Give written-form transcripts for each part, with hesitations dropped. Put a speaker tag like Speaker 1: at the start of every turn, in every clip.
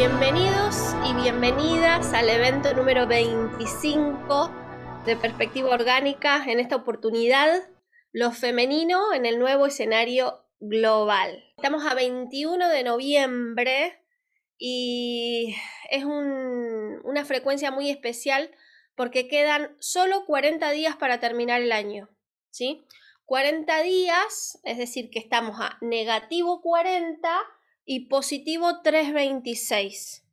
Speaker 1: Bienvenidos y bienvenidas al evento número 25 de Perspectiva Orgánica. En esta oportunidad, lo femenino en el nuevo escenario global. Estamos a 21 de noviembre y es una frecuencia muy especial porque quedan solo 40 días para terminar el año, ¿sí? 40 días, es decir, que estamos a negativo 40 y positivo 326.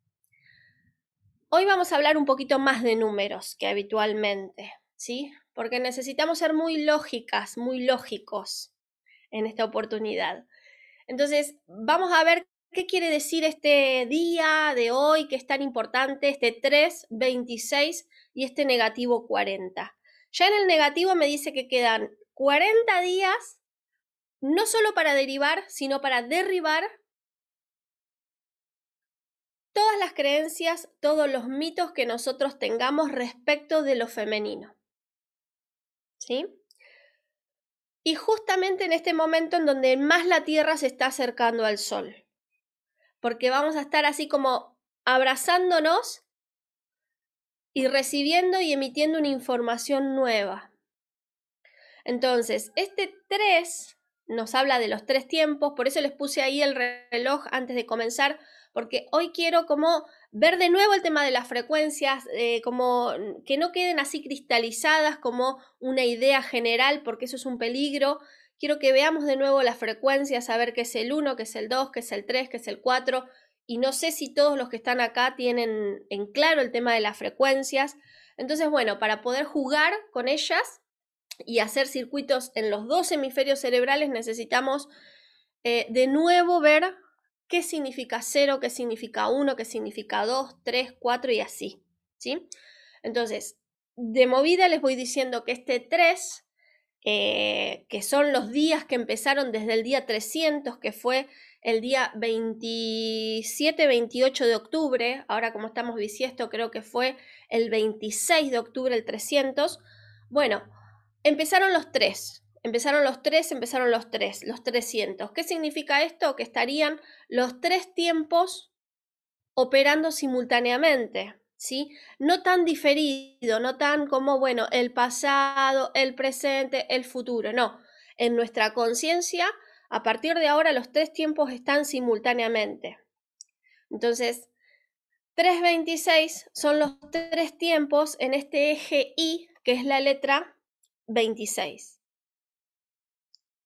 Speaker 1: Hoy vamos a hablar un poquito más de números que habitualmente, ¿sí? Porque necesitamos ser muy lógicas, muy lógicos en esta oportunidad. Entonces, vamos a ver qué quiere decir este día de hoy, que es tan importante, este 326 y este negativo 40. Ya en el negativo me dice que quedan 40 días, no solo para derivar, sino para derribar todas las creencias, todos los mitos que nosotros tengamos respecto de lo femenino, ¿sí? Y justamente en este momento en donde más la Tierra se está acercando al Sol, porque vamos a estar así como abrazándonos y recibiendo y emitiendo una información nueva. Entonces, este 3 nos habla de los 3 tiempos, por eso les puse ahí el reloj antes de comenzar, porque hoy quiero como ver de nuevo el tema de las frecuencias, como que no queden así cristalizadas como una idea general, porque eso es un peligro. Quiero que veamos de nuevo las frecuencias, saber qué es el 1, qué es el 2, qué es el 3, qué es el 4, y no sé si todos los que están acá tienen en claro el tema de las frecuencias. Entonces, bueno, para poder jugar con ellas y hacer circuitos en los dos hemisferios cerebrales necesitamos de nuevo ver qué significa 0, qué significa 1, qué significa 2, 3, 4 y así, ¿sí? Entonces, de movida les voy diciendo que este 3, que son los días que empezaron desde el día 300, que fue el día 27-28 de octubre, ahora como estamos bisiesto creo que fue el 26 de octubre el 300, bueno, empezaron los 3, los 300. ¿Qué significa esto? Que estarían los 3 tiempos operando simultáneamente, ¿sí? No tan diferido, no tan como, bueno, el pasado, el presente, el futuro, no. En nuestra conciencia, a partir de ahora, los 3 tiempos están simultáneamente. Entonces, 326 son los 3 tiempos en este eje I, que es la letra 26,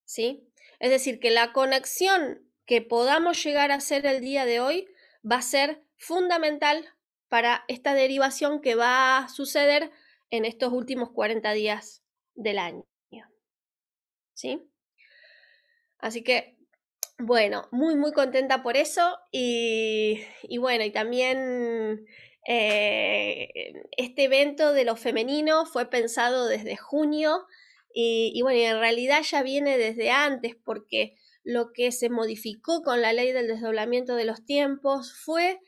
Speaker 1: ¿sí? Es decir, que la conexión que podamos llegar a hacer el día de hoy va a ser fundamental para esta derivación que va a suceder en estos últimos 40 días del año, ¿sí? Así que, bueno, muy contenta por eso y bueno, y también este evento de lo femenino fue pensado desde junio y bueno, y en realidad ya viene desde antes porque lo que se modificó con la ley del desdoblamiento de los tiempos fue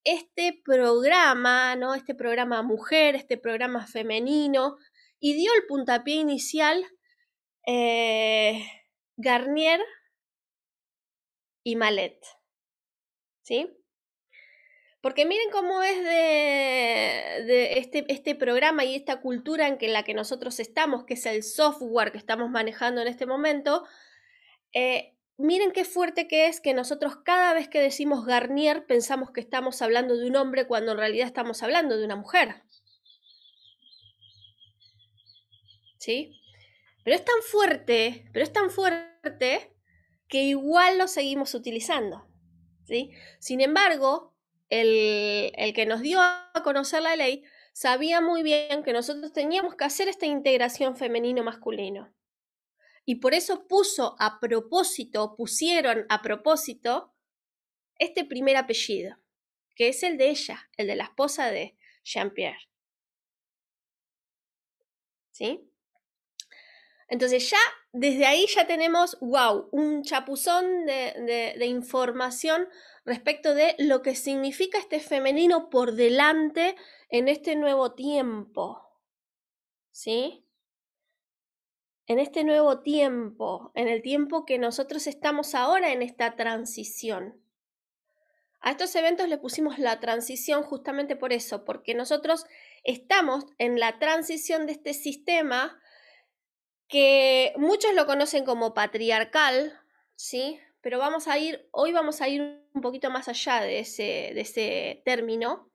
Speaker 1: este programa, ¿no? Este programa mujer, este programa femenino y dio el puntapié inicial Garnier y Malet, ¿sí? Porque miren cómo es de este programa y esta cultura en la que nosotros estamos, que es el software que estamos manejando en este momento. Miren qué fuerte que es que nosotros cada vez que decimos Garnier pensamos que estamos hablando de un hombre cuando en realidad estamos hablando de una mujer, ¿sí? Pero es tan fuerte que igual lo seguimos utilizando, ¿sí? Sin embargo, el que nos dio a conocer la ley sabía muy bien que nosotros teníamos que hacer esta integración femenino-masculino. Y por eso pusieron a propósito este primer apellido, que es el de ella, el de la esposa de Jean-Pierre, ¿sí? Entonces ya desde ahí ya tenemos, wow, un chapuzón de información respecto de lo que significa este femenino por delante en este nuevo tiempo, ¿sí? En este nuevo tiempo, en el tiempo que nosotros estamos ahora en esta transición. A estos eventos le pusimos la transición justamente por eso, porque nosotros estamos en la transición de este sistema que muchos lo conocen como patriarcal, ¿sí? Pero hoy vamos a ir un poquito más allá de ese término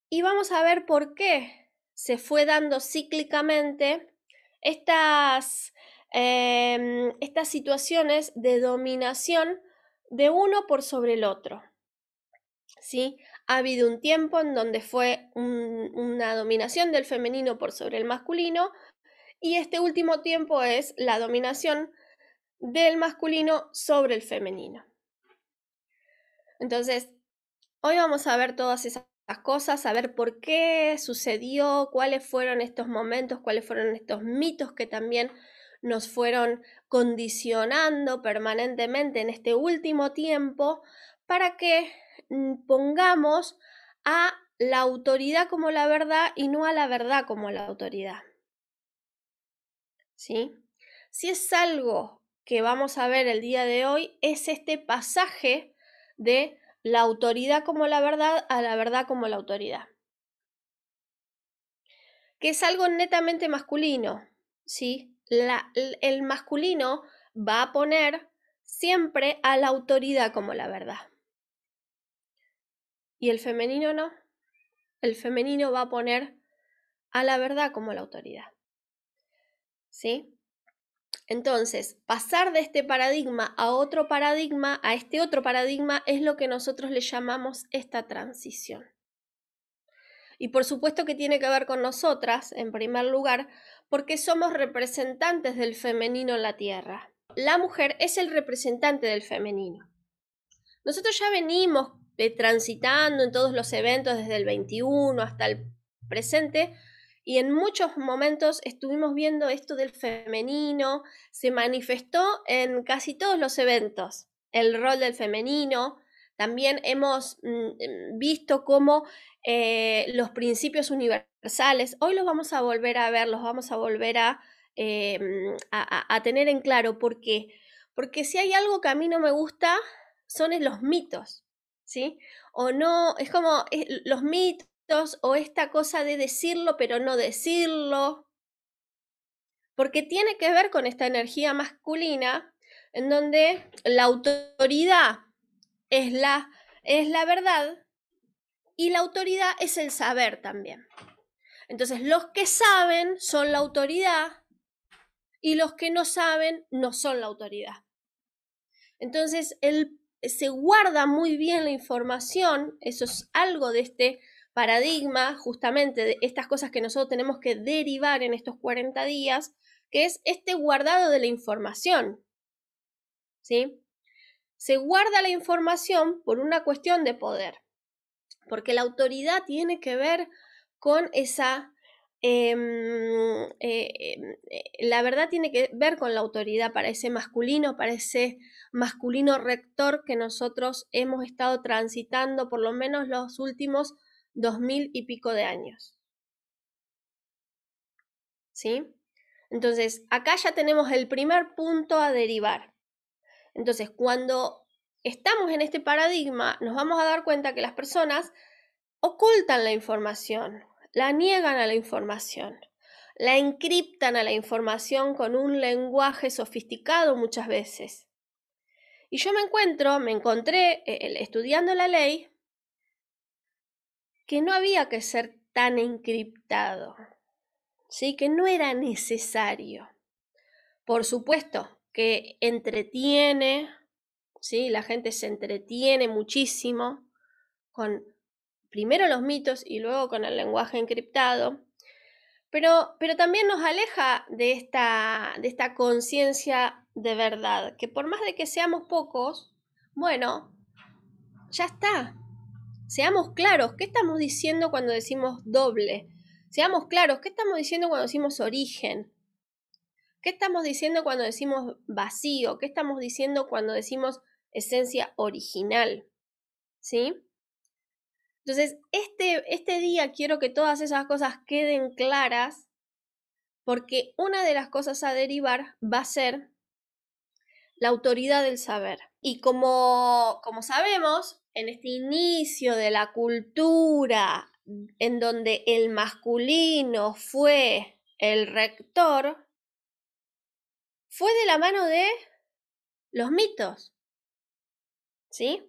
Speaker 1: y vamos a ver por qué se fue dando cíclicamente estas situaciones de dominación de uno por sobre el otro, ¿sí? Ha habido un tiempo en donde fue una dominación del femenino por sobre el masculino y este último tiempo es la dominación del masculino sobre el femenino. Entonces, hoy vamos a ver todas esas cosas, a ver por qué sucedió, cuáles fueron estos momentos, cuáles fueron estos mitos que también nos fueron condicionando permanentemente en este último tiempo para que pongamos a la autoridad como la verdad y no a la verdad como la autoridad. ¿Sí? Si es algo que vamos a ver el día de hoy, es este pasaje de la autoridad como la verdad a la verdad como la autoridad. Que es algo netamente masculino, ¿sí? El masculino va a poner siempre a la autoridad como la verdad. Y el femenino no. El femenino va a poner a la verdad como la autoridad. ¿Sí? Entonces, pasar de este paradigma a otro paradigma, a este otro paradigma, es lo que nosotros le llamamos esta transición. Y por supuesto que tiene que ver con nosotras, en primer lugar, porque somos representantes del femenino en la Tierra. La mujer es el representante del femenino. Nosotros ya venimos transitando en todos los eventos desde el 21 hasta el presente y en muchos momentos estuvimos viendo esto del femenino, se manifestó en casi todos los eventos, el rol del femenino. También hemos visto cómo los principios universales, hoy los vamos a volver a ver, los vamos a volver a tener en claro. ¿Por qué? Porque si hay algo que a mí no me gusta, son los mitos, ¿sí? O no, es como los mitos o esta cosa de decirlo pero no decirlo, porque tiene que ver con esta energía masculina en donde la autoridad es la verdad y la autoridad es el saber también. Entonces, los que saben son la autoridad y los que no saben no son la autoridad. Entonces, se guarda muy bien la información, eso es algo de este paradigma, justamente de estas cosas que nosotros tenemos que derivar en estos 40 días, que es este guardado de la información, ¿sí? Se guarda la información por una cuestión de poder, porque la autoridad tiene que ver con esa... la verdad tiene que ver con la autoridad para ese masculino rector que nosotros hemos estado transitando por lo menos los últimos 2000 y pico de años. ¿Sí? Entonces, acá ya tenemos el primer punto a derivar. Entonces, cuando estamos en este paradigma, nos vamos a dar cuenta que las personas ocultan la información, la niegan a la información, la encriptan a la información con un lenguaje sofisticado muchas veces. Y yo me encontré estudiando la ley que no había que ser tan encriptado, ¿sí? Que no era necesario. Por supuesto que entretiene, ¿sí? La gente se entretiene muchísimo con primero los mitos y luego con el lenguaje encriptado, pero también nos aleja de esta conciencia de verdad, que por más de que seamos pocos, bueno, ya está. Seamos claros, ¿qué estamos diciendo cuando decimos doble? Seamos claros, ¿qué estamos diciendo cuando decimos origen? ¿Qué estamos diciendo cuando decimos vacío? ¿Qué estamos diciendo cuando decimos esencia original? ¿Sí? Entonces, este día quiero que todas esas cosas queden claras, porque una de las cosas a derivar va a ser la autoridad del saber. Y como sabemos, en este inicio de la cultura, en donde el masculino fue el rector, fue de la mano de los mitos, ¿sí?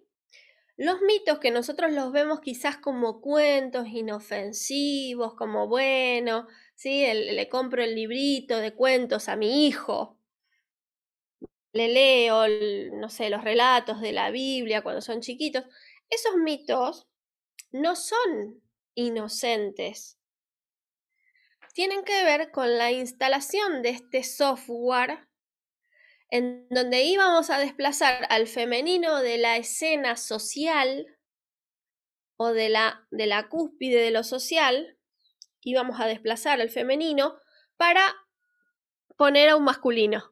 Speaker 1: Los mitos que nosotros los vemos quizás como cuentos inofensivos, como bueno, ¿sí? Le compro el librito de cuentos a mi hijo, le leo, no sé, los relatos de la Biblia cuando son chiquitos. Esos mitos no son inocentes. Tienen que ver con la instalación de este software en donde íbamos a desplazar al femenino de la escena social o de la cúspide de lo social, íbamos a desplazar al femenino para poner a un masculino.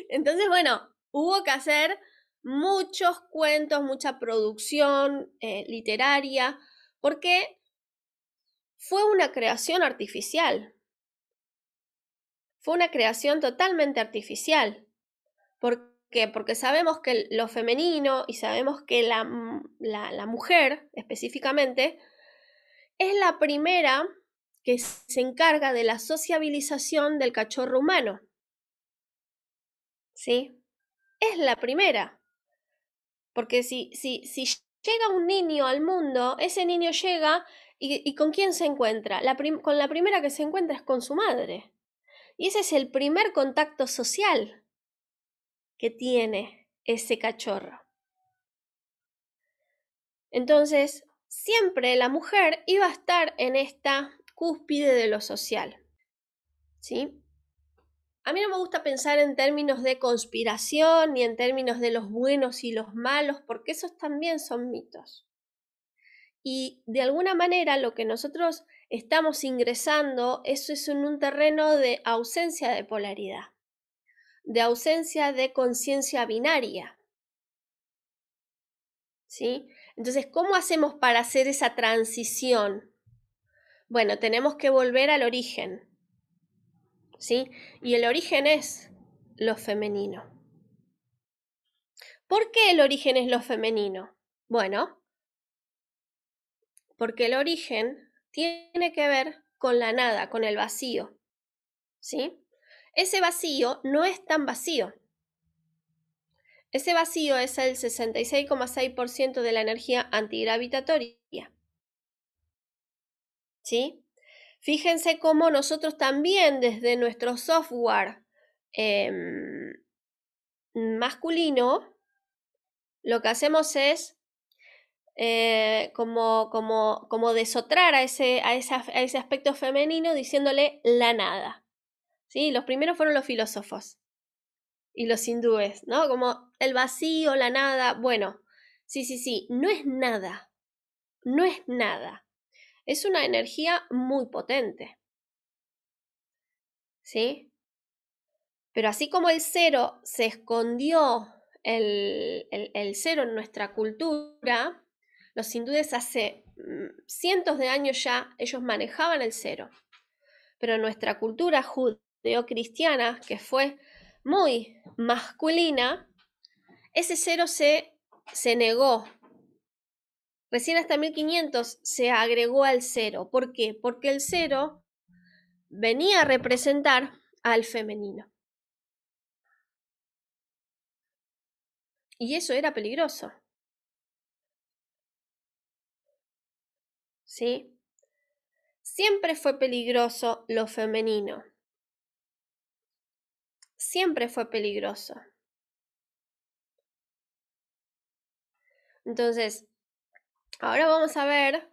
Speaker 1: Entonces, bueno, hubo que hacer muchos cuentos, mucha producción literaria, porque fue una creación artificial. Fue una creación totalmente artificial. ¿Por qué? Porque sabemos que lo femenino y sabemos que la mujer específicamente es la primera que se encarga de la sociabilización del cachorro humano. ¿Sí? Es la primera. Porque si llega un niño al mundo, ese niño llega y ¿con quién se encuentra? Con la primera que se encuentra es con su madre. Y ese es el primer contacto social que tiene ese cachorro. Entonces, siempre la mujer iba a estar en esta cúspide de lo social. ¿Sí? A mí no me gusta pensar en términos de conspiración ni en términos de los buenos y los malos, porque esos también son mitos. Y de alguna manera lo que nosotros estamos ingresando, eso es en un terreno de ausencia de polaridad, de ausencia de conciencia binaria. ¿Sí? Entonces, ¿cómo hacemos para hacer esa transición? Bueno, tenemos que volver al origen. ¿Sí? Y el origen es lo femenino. ¿Por qué el origen es lo femenino? Bueno, porque el origen tiene que ver con la nada, con el vacío. ¿Sí? Ese vacío no es tan vacío. Ese vacío es el 66,6% de la energía antigravitatoria. ¿Sí? Fíjense cómo nosotros también desde nuestro software masculino, lo que hacemos es como desotrar a ese aspecto femenino diciéndole la nada. ¿Sí? Los primeros fueron los filósofos y los hindúes, ¿no? Como el vacío, la nada. Bueno, sí, no es nada. No es nada. Es una energía muy potente. ¿Sí? Pero así como el cero se escondió el cero en nuestra cultura, los hindúes hace cientos de años ya, ellos manejaban el cero. Pero nuestra cultura judeocristiana, que fue muy masculina, ese cero se negó. Recién hasta 1500 se agregó al cero. ¿Por qué? Porque el cero venía a representar al femenino. Y eso era peligroso. ¿Sí? Siempre fue peligroso lo femenino. Siempre fue peligroso. Entonces, ahora vamos a ver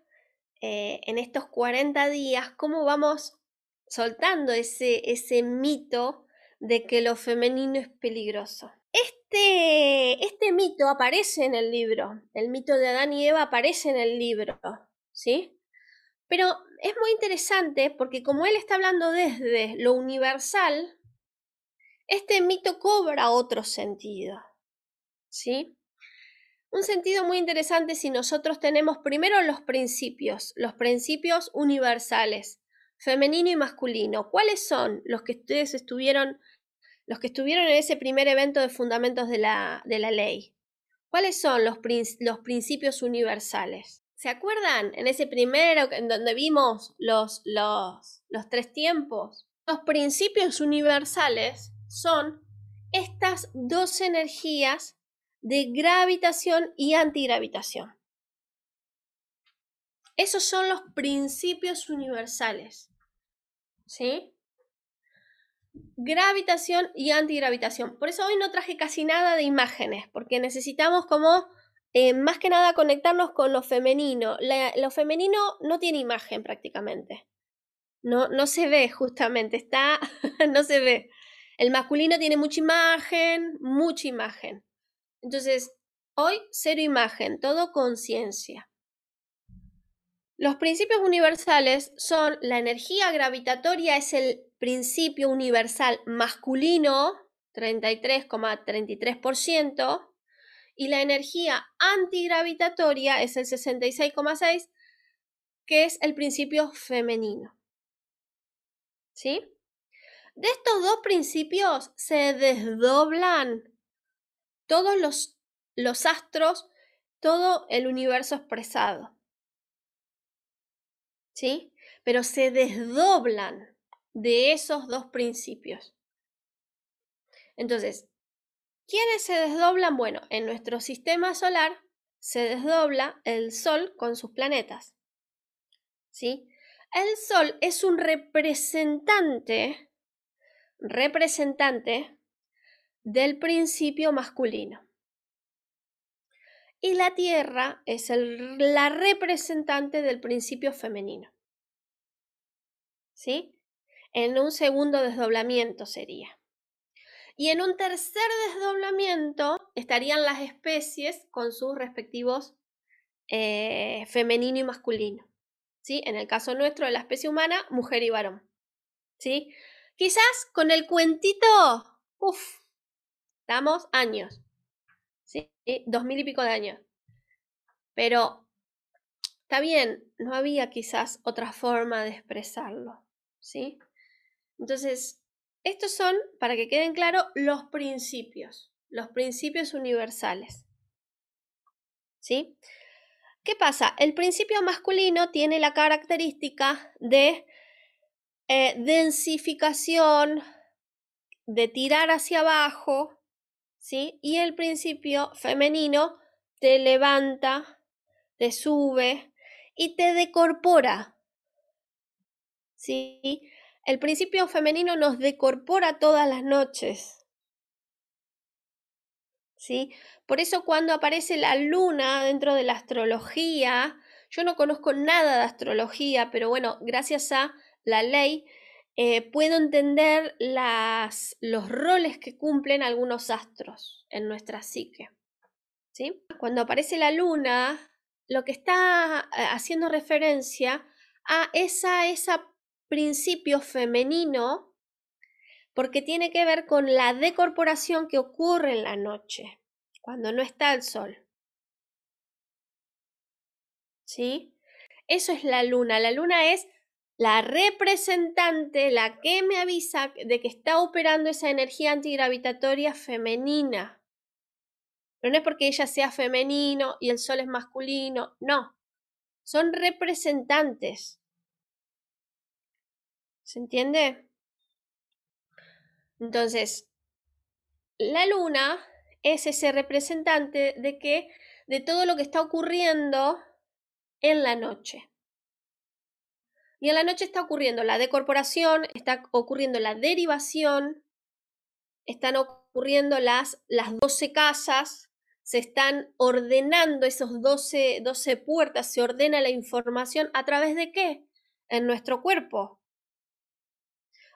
Speaker 1: en estos 40 días cómo vamos soltando ese mito de que lo femenino es peligroso. Este mito aparece en el libro. El mito de Adán y Eva aparece en el libro, ¿sí? Pero es muy interesante porque como él está hablando desde lo universal, este mito cobra otro sentido, ¿sí? Un sentido muy interesante si nosotros tenemos primero los principios universales, femenino y masculino. ¿Cuáles son los que ustedes estuvieron en ese primer evento de fundamentos de la ley? ¿Cuáles son los principios universales? ¿Se acuerdan en ese primero en donde vimos los 3 tiempos? Los principios universales son estas 2 energías de gravitación y antigravitación. Esos son los principios universales, ¿sí? Gravitación y antigravitación. Por eso hoy no traje casi nada de imágenes, porque necesitamos como más que nada conectarnos con lo femenino. Lo femenino no tiene imagen prácticamente. No se ve justamente, no se ve. El masculino tiene mucha imagen. Entonces, hoy 0 imagen, todo conciencia. Los principios universales son la energía gravitatoria, es el principio universal masculino, 33,33%, y la energía antigravitatoria es el 66,6%, que es el principio femenino. ¿Sí? De estos 2 principios se desdoblan todos los astros, todo el universo expresado. ¿Sí? Pero se desdoblan de esos 2 principios. Entonces, ¿quiénes se desdoblan? Bueno, en nuestro sistema solar se desdobla el Sol con sus planetas. ¿Sí? El Sol es un representante del principio masculino. Y la Tierra es la representante del principio femenino. ¿Sí? En un segundo desdoblamiento sería. Y en un tercer desdoblamiento estarían las especies con sus respectivos femenino y masculino. ¿Sí? En el caso nuestro de la especie humana, mujer y varón. ¿Sí? Quizás con el cuentito, estamos años. ¿Sí? 2000 y pico de años. Pero está bien, no había quizás otra forma de expresarlo. ¿Sí? Entonces, estos son, para que queden claros, los principios universales. ¿Sí? ¿Qué pasa? El principio masculino tiene la característica de densificación, de tirar hacia abajo, ¿sí? Y el principio femenino te levanta, te sube y te decorpora, ¿sí? El principio femenino nos decorpora todas las noches, ¿sí? Por eso cuando aparece la luna dentro de la astrología, yo no conozco nada de astrología, pero bueno, gracias a la ley puedo entender los roles que cumplen algunos astros en nuestra psique, ¿sí? Cuando aparece la luna, lo que está haciendo referencia a ese principio femenino, porque tiene que ver con la decorporación que ocurre en la noche, cuando no está el sol. ¿Sí? Eso es la luna. La luna es la representante, la que me avisa de que está operando esa energía antigravitatoria femenina. Pero no es porque ella sea femenino y el sol es masculino, no. Son representantes. ¿Se entiende? Entonces, la luna es ese representante de todo lo que está ocurriendo en la noche. Y en la noche está ocurriendo la decorporación, está ocurriendo la derivación, están ocurriendo las 12 casas, se están ordenando esos 12 puertas, se ordena la información ¿a través de qué? En nuestro cuerpo.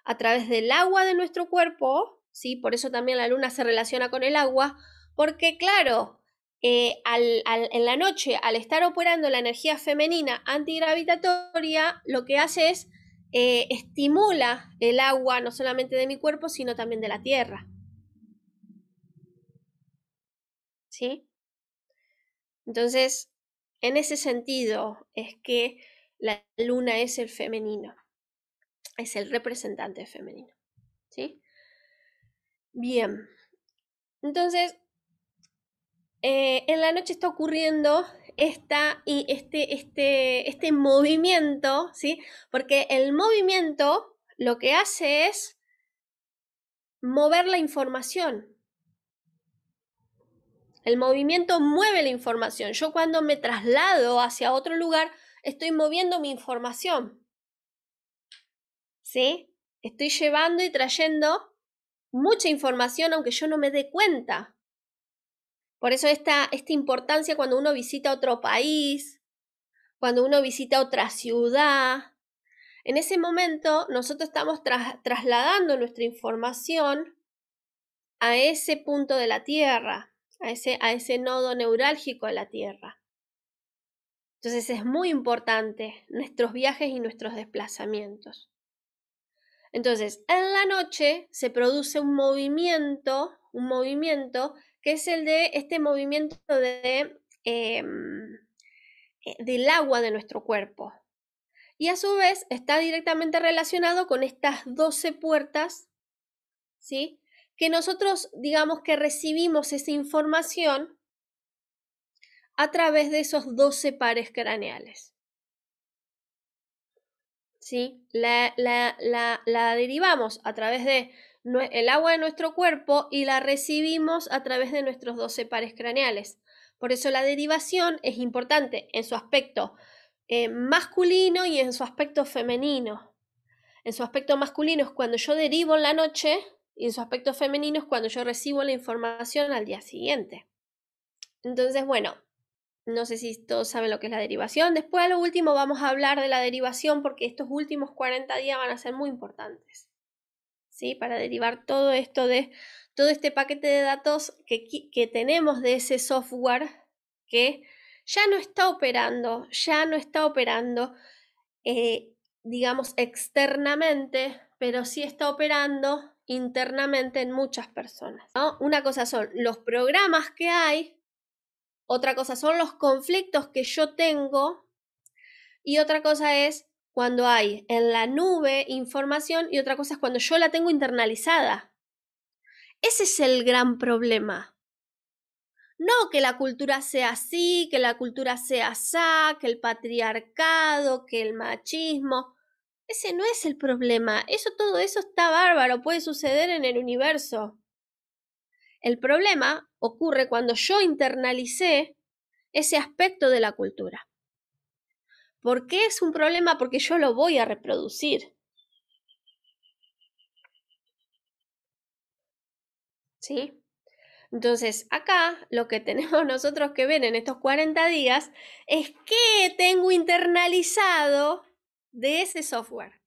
Speaker 1: A través del agua de nuestro cuerpo, ¿sí? Por eso también la luna se relaciona con el agua, porque claro, en la noche, al estar operando la energía femenina antigravitatoria, lo que hace es estimula el agua no solamente de mi cuerpo, sino también de la tierra. ¿Sí? Entonces, en ese sentido es que la luna es el femenino. es el representante femenino, ¿sí? Bien, entonces, en la noche está ocurriendo este movimiento, ¿sí? Porque el movimiento lo que hace es mover la información. El movimiento mueve la información. Yo cuando me traslado hacia otro lugar, estoy moviendo mi información, ¿sí? Estoy llevando y trayendo mucha información aunque yo no me dé cuenta. Por eso esta importancia cuando uno visita otro país, cuando uno visita otra ciudad. En ese momento nosotros estamos trasladando nuestra información a ese punto de la Tierra, a ese nodo neurálgico de la Tierra. Entonces es muy importante nuestros viajes y nuestros desplazamientos. Entonces, en la noche se produce un movimiento que es el de este movimiento del agua de nuestro cuerpo. Y a su vez está directamente relacionado con estas 12 puertas, ¿sí? Que nosotros, digamos que recibimos esa información a través de esos 12 pares craneales, ¿sí? La derivamos a través de el agua de nuestro cuerpo y la recibimos a través de nuestros 12 pares craneales. Por eso la derivación es importante en su aspecto masculino y en su aspecto femenino. En su aspecto masculino es cuando yo derivo en la noche y en su aspecto femenino es cuando yo recibo la información al día siguiente. Entonces, bueno, no sé si todos saben lo que es la derivación. Después a lo último vamos a hablar de la derivación porque estos últimos 40 días van a ser muy importantes, ¿sí? Para derivar todo esto de todo este paquete de datos que tenemos de ese software que ya no está operando, digamos, externamente, pero sí está operando internamente en muchas personas, ¿no? Una cosa son los programas que hay, otra cosa son los conflictos que yo tengo y otra cosa es cuando hay en la nube información y otra cosa es cuando yo la tengo internalizada. Ese es el gran problema. No que la cultura sea así, que la cultura sea asá, que el patriarcado, que el machismo. Ese no es el problema. Todo eso está bárbaro, puede suceder en el universo. El problema ocurre cuando yo internalicé ese aspecto de la cultura. ¿Por qué es un problema? Porque yo lo voy a reproducir. ¿Sí? Entonces, acá lo que tenemos nosotros que ver en estos 40 días es qué tengo internalizado de ese software.